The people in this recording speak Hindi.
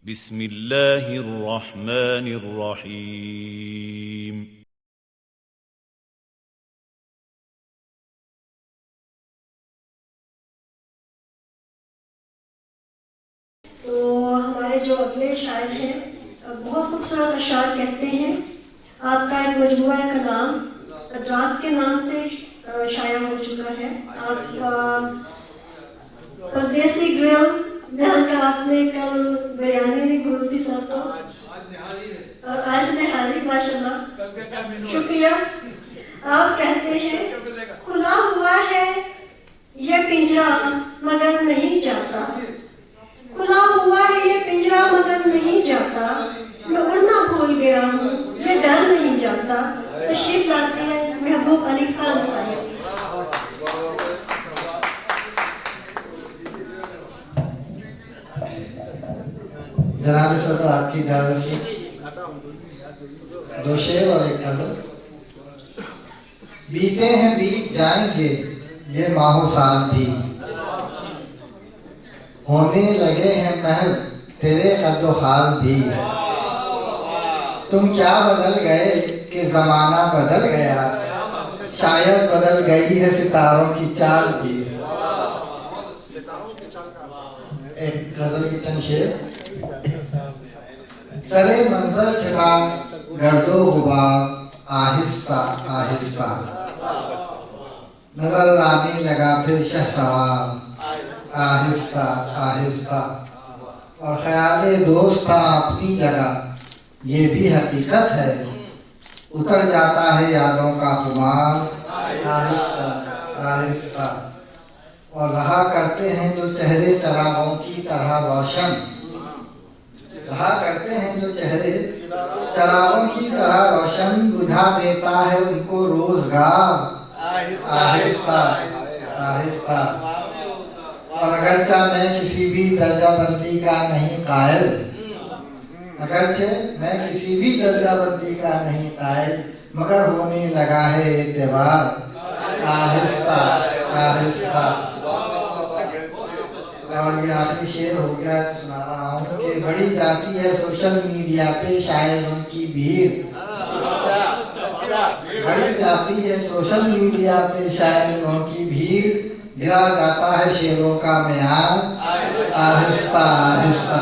बिस्मिल्लाहिर्रहमानिर्रहीम। तो हमारे जो अगले शायर हैं बहुत खूबसूरत अशार कहते हैं। आपका एक मजमुआ कलाम अदराक के नाम से शाया हो चुका है। आप परदेसी ग्रिल जहाँ का आपने कल बिरयानी नहीं भूलती सबको और आज निहारी माशाल्लाह, शुक्रिया। आप कहते हैं खुला हुआ है ये पिंजरा मगर नहीं जाता, खुला हुआ है ये पिंजरा मगर नहीं जाता, मैं उड़ना भूल गया हूँ ये डर नहीं जाता। तशरीफ लाते हैं महबूब अली खान साहब। जनाब इस वक्त आपकी इजाजत से दो शेर और एक गजल। बीते हैं बीत जाएंगे ये माहो साल भी, होने लगे हैं महल तेरे कद्दो खाल भी। तुम क्या बदल गए कि जमाना बदल गया, शायद बदल गई है सितारों की चाल भी। एक गजल की चंद शेर। सरे मंजर चढ़ा गर्दो गुबार आहिस्ता आहिस्ता, नजर आने लगा फिर शहसवार आहिस्ता आहिस्ता। और ख्याले दोस्त था अपनी जगह ये भी हकीकत है, उतर जाता है यादों का खुमार आहिस्ता आहिस्ता। और रहा करते हैं जो चेहरे चरागों की तरह रोशन, रहा करते हैं जो चेहरे चरागों की तरह रोशन, बुझा देता है उनको रोजगार आहिस्ता आहिस्ता। और अगरचा मैं किसी भी दर्जाबंदी का नहीं कायल, अगरचे मैं किसी भी दर्जाबंदी का नहीं कायल, मगर होने लगा है एतबार आहिस्ता आहिस्ता। और ये आखिरी शेर हो गया, सुना रहा हूँ कि बड़ी जाती है सोशल मीडिया पे शायरों की भीड़, बड़ी जाती है सोशल मीडिया पे शायरों की भीड़, गिरा जाता है शेरों का मियार आहिस्ता आहिस्ता।